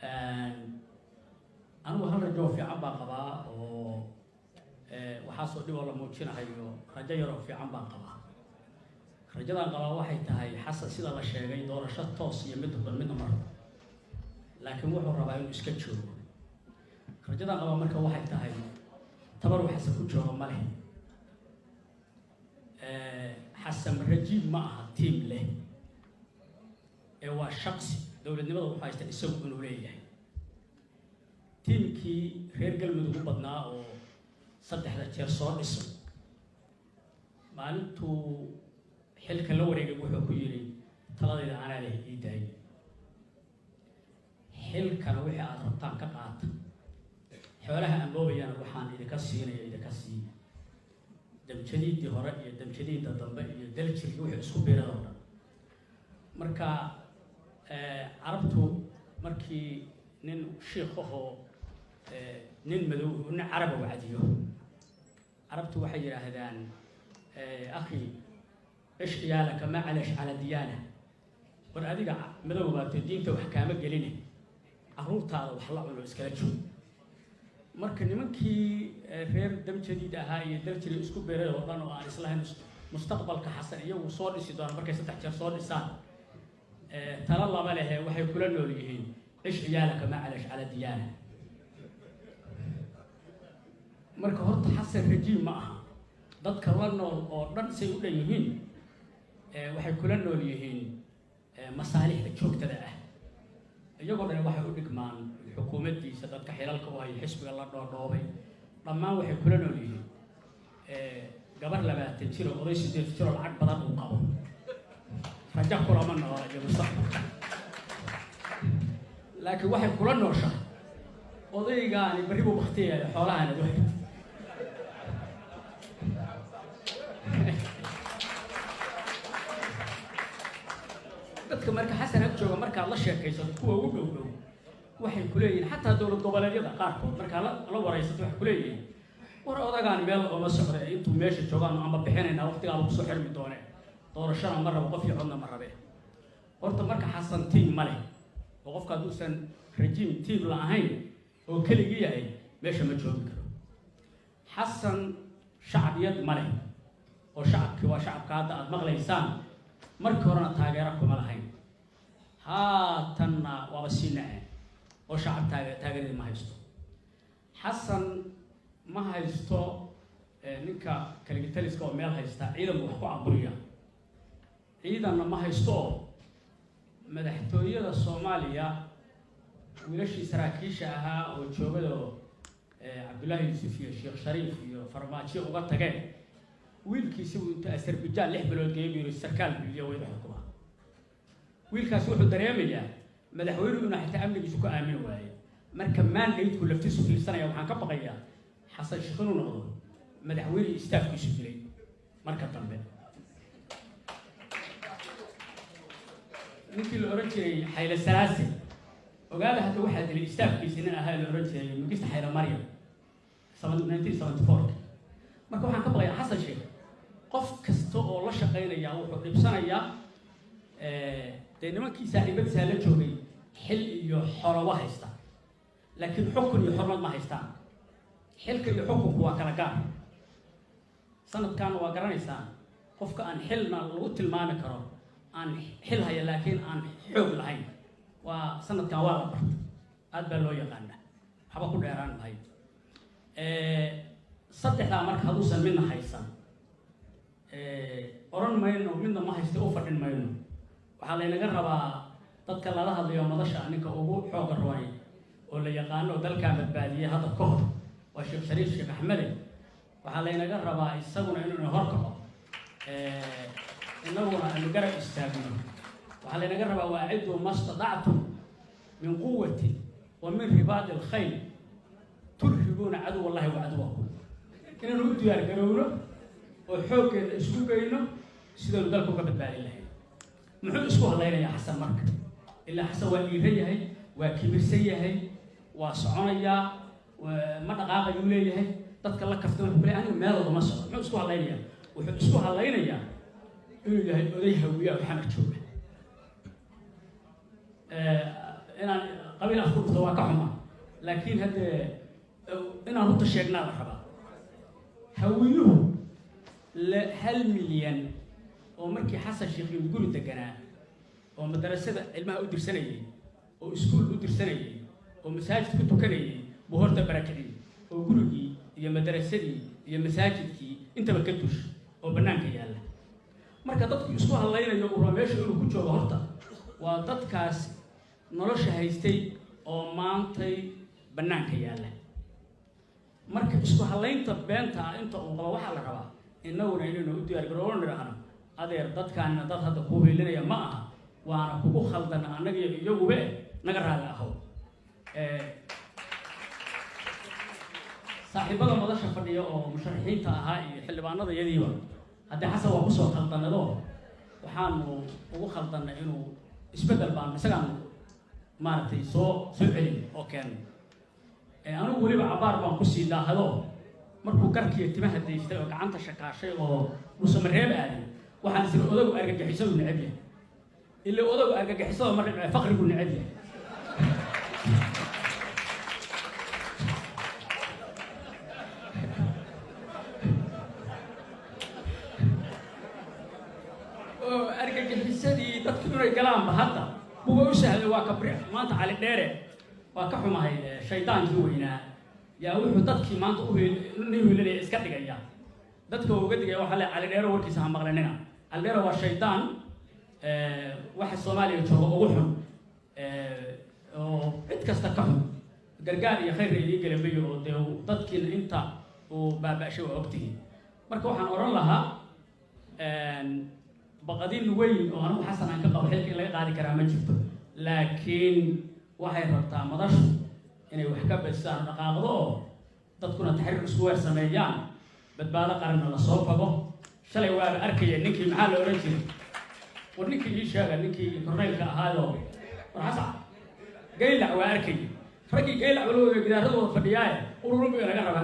أنا وهل رجوا في عم بقبا وحصل لي والله موجنا هيو رجيرو في عم بقبا رجلا قبا واحد تهاي حصل سيدا الله شيء دور شط توصي يمده من مرة لكن وحو الربع يسكتشو رجلا قبا مركا واحد تهاي تبرو حسب كتشو ماله حسن رجيم معها تيم له هو شخصي دولة نمط وحاجة يسوي إنه ليه تيم كي غير قلب مدهو بدنا أو صدق هذا تير صار اسم معناته حل كلوري يقولوا كيري تلاقي إذا أنا له إيداي حل كلوري أضربتان كقعد حولها أنبوبي أنا روحان إذا كسينا إذا كسي دم شديد يهرق دم شديد ضمبي دلك يروح يسكب بيرا مركا عربتو مركي نين شيخه نين مدو نين عرب وعديو عربتو وحي هذان أخي إيش يالك ما علش على ديانة ورأديك مدو بات دينته وحكامة قليني عروضها وحلا ولا إسكالشو مركا نمكي غير دم شديد هاي دلك يسكب بيرا وطن وعن إصلاح مستقبل كحسن يوم صور إسدان مركا ستحجر صور إسان ترى الله ما له وحي كل النوليين إيش عيالك ما علش على ديانة مركو هرت حسن رجيم معها ضد كلنا أو ضد سيوليين وحي كل النوليين مصالح الشوك تدعه يقول أنا وحي أقولك مان الحكومة دي سدد كحيلك وهي حسب الله دور دوبي لما وحي كل النوليين قبل لما تنشيل قريش تنشيل العقد بدل وقبل رجع كل من نور جب الصحة لكن واحد كل نورشة وضيق يعني بريبو بختيه حولها أنا دوحي dadka marka xasan ag jooga marka la sheekayso kuwa ugu dhow waxay ku leeyihiin xataa dawlad goboleedyada qaarkood marka la waraysato wax ku leeyihiin war odagaan meel oo socda intuu meesha joogaan ama bixinayna waqtiga lagu soo xirmi doonee doorashada mar rabo qof iyo codna mar rabe horta marka xasan tiim male oo qofka duusan rajim tiim la ahayn oo kaliya yahay meesha ma joogi karo xasan shacbiyad male oo shacabki waa shacabka hadda aad maqlaysaan markii horena taageero kuma lahayn haatanna waa siinaa oo shacab taageerada ma haysto xasan ma haysto ninka kaligitaliska oo meel haysta ciidan wax ku caburiya ciidanna ma haysto madaxtooyada Soomaaliya wiilashii saraakiisha ahaa oo joogado Cabdullaahi Yuusuf iyo Sheekh Shariif iyo farmaajo uga tageen wiilkiisa uu inta Azerbaijan 6 bilood geeyay sarkaal biliyo way xukuma wiilkaas wuxuu dareemayaa madaxweynuhu inuu xitaa amnigiisu ku aamin waayo marka maan dheydku laftiisu fiirsanaya waxaan ka baqayaa xasan sheekh inuu noqdo madaxweyne istaafkiisu dilay marka dambe ninkii la oran jiray Xayla Salaasi ogaada hadda waxaa dilay istaafkiisa nin ahaa la oran jiray Mugista Xayla Maryam 1974 marka waxaan ka baqayaa xasan sheekh qof kasta oo la shaqeynaya wuxuu dhibsanayaa dee nimankii saaxiibadiisa la joogay xil iyo xorabo haysta laakiin xukun iyo xormad ma haystaan xilka iyo xukunku waa kala gaar sanadkan waa garanaysaa qofka aan xilna lagu tilmaami karo aan xil haya laakiin aan xoog lahayn waa sanadkan waa la bartay aad baa loo yaqaanaa waxba ku dheeraan lahayd saddexdaa marka haduusan midna haysan oran mayno midna ma haysta u fadhin mayno waxaa laynaga rabaa dadka lala hadlayo madasha ninka ugu xooga roonay oo la yaqaano dalka badbaadiyay hadda ka hor waa Sheekh Shariif Sheekh Axmed waxaa laynaga rabaa isaguna inuu horkaco inaguna aanu garab istaagno waxaa laynaga rabaa waacidu mastadactum min quwwati wa min ribaad alkhayl turhibuna cadow wallahi wa cadowakum inaynu u diyaar garowno oo xooggeeda isku geyno sidaynu dalka uga badbaadin lahayn muxuu isku hadlaynayaa xasan marka ilaa xasan waa dhiiran yahay waa kibirsan yahay waa soconayaa ma dhaqaaqayuu leeyahay dadka la kaftay wuxuu leeyahay aniga meelooda ma socdo muxuu isku hadlaynayaa wuxuu isku hadlaynayaa inuu yahay oday hawiya oo xamar jooga inaan قبل أفكر سواء كحمة لكن هذا أنا رد الشيخنا الحبا هويله لهل مليون ومركي حسن شيخ يقول الدجنا ومدرسة علمها أدر سنة وإسكول أدر سنة ومساجد كنت كني بهرت بركلي وقولي يا مدرستي يا مساجدك أنت ما كنتش وبنانك يلا marka dadku isku halaynayo uu rameesho inuu ku joogo horta waa dadkaas nolosha haystay oo maantay banaanka yaala marka isku halaynta beenta inta uu qabo waxa la rabaa inaguna inuu u diyaar garoon niraahno adeer dadkan dad hadda ku weelinaya ma aha waana kugu khaldan anaga iyaguba naga raali ahaw saaxiibada madasha fadhiya oo musharaxiinta ahaa iyo xildhibaanada yadiiba هذا حسب وقصة خلطنا له وحانو وخلطنا إنه إسبدل بان مثلاً مارتي سبعين أو كان أنا أقول بعبار بان قصي ده هذا مركو كركي اتمه دي يشتغل عنده شكاشة ومسمرها بقى وحن سير أودو أرجع حساب النعبية اللي أودو أرجع حساب مرة فقر يكون النعبية أرجع حسابي تذكرون الكلام بهذا هو وسهل واكبر ما أنت على الديرة وكحوم هاي الشيطان جوينا يا وحده تذكي ما أنت نيو اللي إسكتك يا تذكر وقت يا وحلا على الديرة وركيس هم مغلنا على الديرة والشيطان واحد صومالي يشوفه وحهم اتكستكهم قرقال يا خير اللي قلبيه تذكر أنت وبابا شو وقته مركو حنورن لها بقدين وين وأنا حسن عن كقول حلك اللي قاعد كرامة جبته لكن واحد ربطة مدرش إنه وحكب السعر نقاضه تكون تحرك أسبوع سميان بتبالغ قرن الصوف أبوه شلي وارد أركي نكى محل أورنجي ونكى يشغل نكى كرنيل هذا ورحصل قيل واركي فرقي قيل ولو يقدر هذا في الدنيا وربي أنا قرب